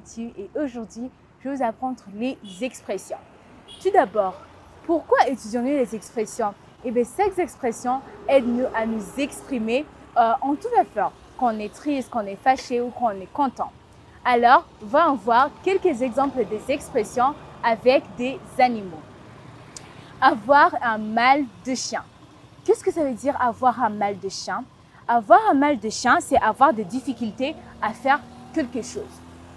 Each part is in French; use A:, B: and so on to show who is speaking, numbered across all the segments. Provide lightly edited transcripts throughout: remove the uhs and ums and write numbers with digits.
A: Mathieu et aujourd'hui, je vais vous apprendre les expressions. Tout d'abord, pourquoi étudions-nous les expressions? Eh bien, ces expressions aident-nous à nous exprimer en tout affaire, quand on est triste, quand on est fâché ou quand on est content. Alors, voyons voir quelques exemples des expressions avec des animaux. Avoir un mal de chien. Qu'est-ce que ça veut dire avoir un mal de chien? Avoir un mal de chien, c'est avoir des difficultés à faire quelque chose.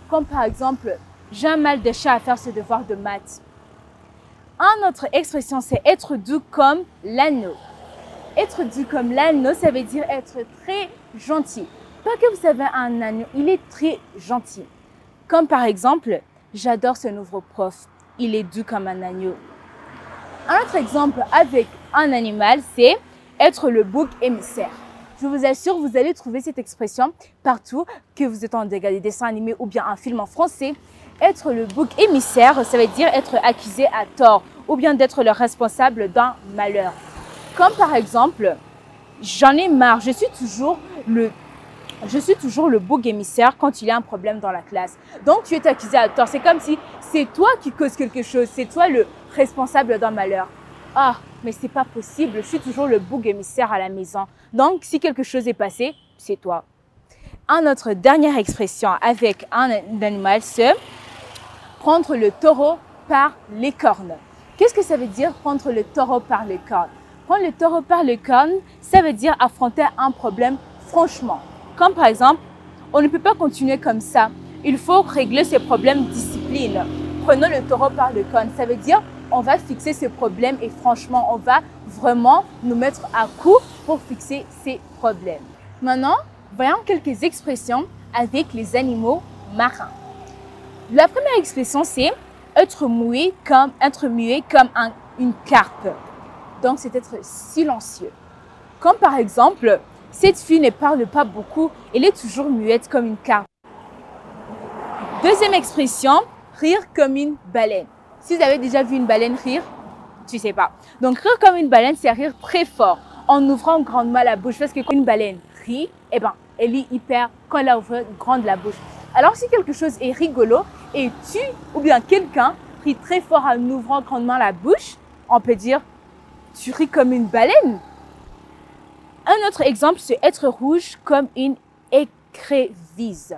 A: Comme par exemple, j'ai un mal de chien à faire ce devoir de maths. Une autre expression, c'est être doux comme l'agneau. Être doux comme l'agneau, ça veut dire être très gentil. Pas que vous avez un agneau, il est très gentil. Comme par exemple, j'adore ce nouveau prof, il est doux comme un agneau. Un autre exemple avec un animal, c'est être le bouc émissaire. Je vous assure, vous allez trouver cette expression partout, que vous êtes en des dessins animés ou bien un film en français. Être le bouc émissaire, ça veut dire être accusé à tort ou bien d'être le responsable d'un malheur. Comme par exemple, j'en ai marre, je suis toujours le bouc émissaire quand il y a un problème dans la classe. Donc, tu es accusé à tort. C'est comme si c'est toi qui causes quelque chose, c'est toi le responsable d'un malheur. Ah, mais c'est pas possible, je suis toujours le bouc émissaire à la maison. Donc, si quelque chose est passé, c'est toi. Notre dernière expression avec un animal, c'est prendre le taureau par les cornes. Qu'est-ce que ça veut dire prendre le taureau par les cornes? Prendre le taureau par les cornes, ça veut dire affronter un problème franchement. Comme par exemple, on ne peut pas continuer comme ça. Il faut régler ces problèmes discipline. Prenons le taureau par les cornes. Ça veut dire on va fixer ces problèmes et franchement, on va vraiment nous mettre à coup pour fixer ces problèmes. Maintenant, voyons quelques expressions avec les animaux marins. La première expression, c'est être muet comme une carpe. Donc, c'est être silencieux. Comme par exemple, cette fille ne parle pas beaucoup, elle est toujours muette comme une carpe. Deuxième expression, rire comme une baleine. Si vous avez déjà vu une baleine rire, tu sais pas. Donc, rire comme une baleine, c'est rire très fort, en ouvrant grandement la bouche. Parce que quand une baleine rit, eh ben, elle est hyper quand elle ouvre grande la bouche. Alors, si quelque chose est rigolo et tu ou bien quelqu'un rit très fort en ouvrant grandement la bouche, on peut dire tu ris comme une baleine. Un autre exemple, c'est être rouge comme une écrevisse.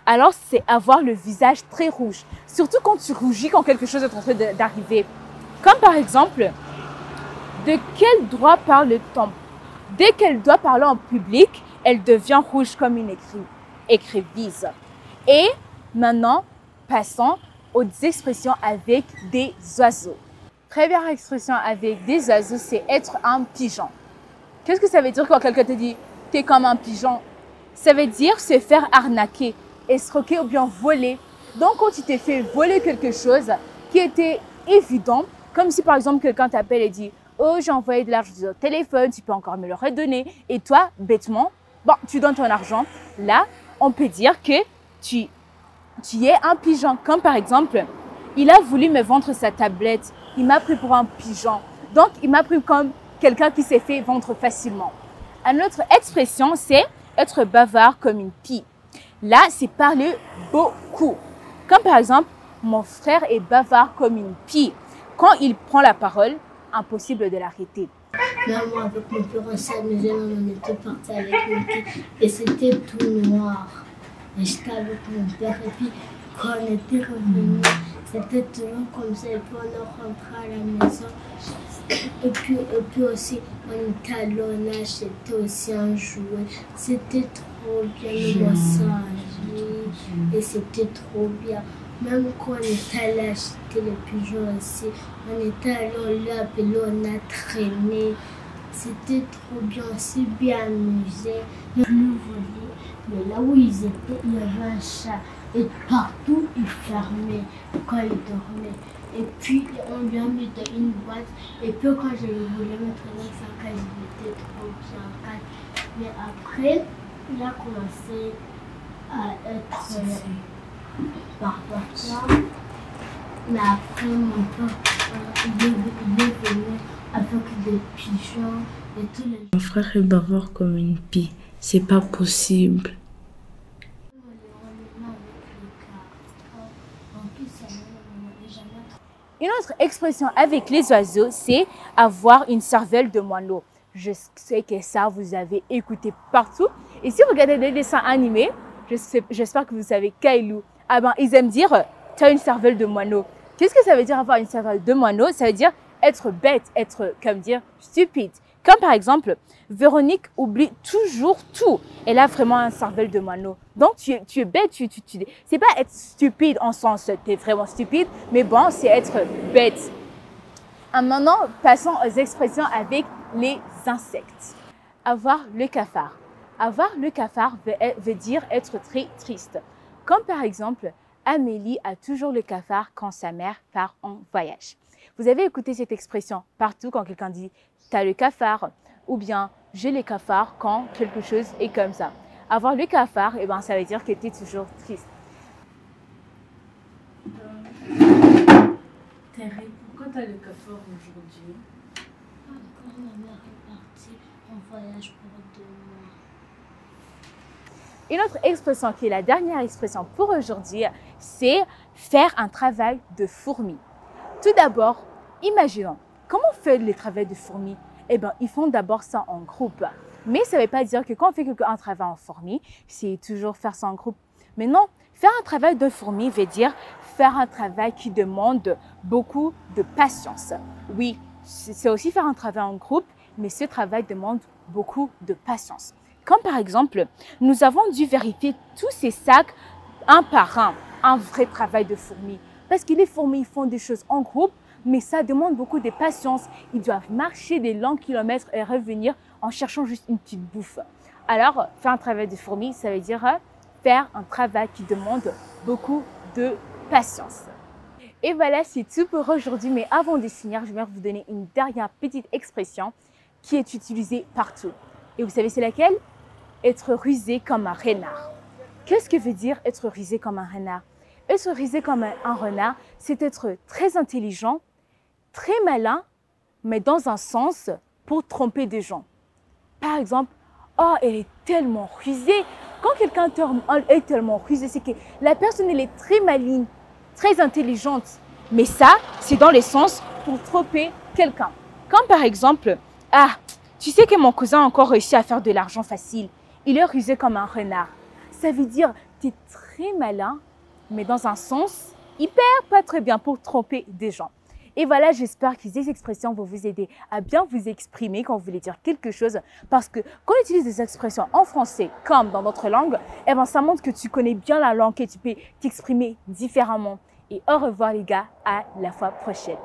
A: Alors, c'est avoir le visage très rouge. Surtout quand tu rougis quand quelque chose est en train d'arriver. Comme par exemple, de quel droit parle-t-on? Dès qu'elle doit parler en public, elle devient rouge comme une écrevisse. Et maintenant, passons aux expressions avec des oiseaux. Première expression avec des oiseaux, c'est être un pigeon. Qu'est-ce que ça veut dire quand quelqu'un te dit « t'es comme un pigeon » Ça veut dire se faire arnaquer, escroquer ou bien voler. Donc, quand tu t'es fait voler quelque chose qui était évident, comme si par exemple quelqu'un t'appelle et dit « oh, j'ai envoyé de l'argent au téléphone, tu peux encore me le redonner » et toi, bêtement, bon, tu donnes ton argent. Là, on peut dire que tu es un pigeon. Comme par exemple, il a voulu me vendre sa tablette, il m'a pris pour un pigeon. Donc, il m'a pris comme quelqu'un qui s'est fait vendre facilement. Une autre expression, c'est être bavard comme une pie. Là, c'est parler beaucoup. Comme par exemple, mon frère est bavard comme une pie. Quand il prend la parole, impossible de l'arrêter.
B: Là, moi, avec mon père, on s'amusait, on était partis avec mon père et c'était tout noir. Et j'étais avec mon père et puis quand on était revenu, c'était toujours comme ça et puis on est rentré à la maison. Et puis aussi, on était à l'honneur, c'était aussi un jouet. C'était trop bien le massage et c'était trop bien. Même quand on était allé acheter les pigeons aussi, on était allé, on l'a appelé, on a traîné. C'était trop bien, on s'est bien amusé. Le volet, mais là où ils étaient, il y avait un chat. Et partout, il fermait quand il dormait. Et puis, on lui a mis dans une boîte. Et puis, quand je voulais mettre dans sa cage, il était trop bien. Mais après, il a commencé à être parfois. Mais après, mon père, il est venu avec des pigeons et tout.
C: Mon frère est bavard comme une pie. C'est pas possible.
A: Une autre expression avec les oiseaux, c'est avoir une cervelle de moineau. Je sais que ça, vous avez écouté partout. Et si vous regardez des dessins animés, j'espère que vous savez Kailou. Ah ben, ils aiment dire, tu as une cervelle de moineau. Qu'est-ce que ça veut dire avoir une cervelle de moineau? Ça veut dire être bête, être, comme dire, stupide. Comme par exemple, Véronique oublie toujours tout. Elle a vraiment un cervelle de moineau. Donc, tu es bête, c'est pas être stupide en sens, tu es vraiment stupide, mais bon, c'est être bête. Maintenant, passons aux expressions avec les insectes. Avoir le cafard. Avoir le cafard veut dire être très triste. Comme par exemple, Amélie a toujours le cafard quand sa mère part en voyage. Vous avez écouté cette expression partout quand quelqu'un dit « t'as le cafard » ou bien « j'ai le cafard » quand quelque chose est comme ça. Avoir le cafard, eh ben, ça veut dire que tu es toujours triste.
C: Terry, pourquoi t'as le cafard aujourd'hui?
B: Quand ma mère est partie en voyage pour 2 mois.
A: Une autre expression qui est la dernière expression pour aujourd'hui, c'est faire un travail de fourmi. Tout d'abord, imaginons, comment on fait le travail de fourmi? Eh bien, ils font d'abord ça en groupe. Mais ça ne veut pas dire que quand on fait un travail en fourmi, c'est toujours faire ça en groupe. Mais non, faire un travail de fourmi veut dire faire un travail qui demande beaucoup de patience. Oui, c'est aussi faire un travail en groupe, mais ce travail demande beaucoup de patience. Comme par exemple, nous avons dû vérifier tous ces sacs un par un vrai travail de fourmi. Parce que les fourmis font des choses en groupe, mais ça demande beaucoup de patience. Ils doivent marcher des longs kilomètres et revenir en cherchant juste une petite bouffe. Alors, faire un travail de fourmi, ça veut dire faire un travail qui demande beaucoup de patience. Et voilà, c'est tout pour aujourd'hui. Mais avant de finir, je vais vous donner une dernière petite expression qui est utilisée partout. Et vous savez c'est laquelle? Être rusé comme un renard. Qu'est-ce que veut dire être rusé comme un renard? Être rusé comme un renard, c'est être très intelligent, très malin, mais dans un sens pour tromper des gens. Par exemple, oh, elle est tellement rusée. Quand quelqu'un est tellement rusé, c'est que la personne elle est très maligne, très intelligente. Mais ça, c'est dans le sens pour tromper quelqu'un. Comme par exemple, ah, tu sais que mon cousin a encore réussi à faire de l'argent facile. Il est rusé comme un renard. Ça veut dire tu es très malin, mais dans un sens hyper pas très bien pour tromper des gens. Et voilà, j'espère que ces expressions vont vous aider à bien vous exprimer quand vous voulez dire quelque chose. Parce que quand on utilise des expressions en français comme dans d'autres langues, eh ben, ça montre que tu connais bien la langue et tu peux t'exprimer différemment. Et au revoir les gars, à la fois prochaine.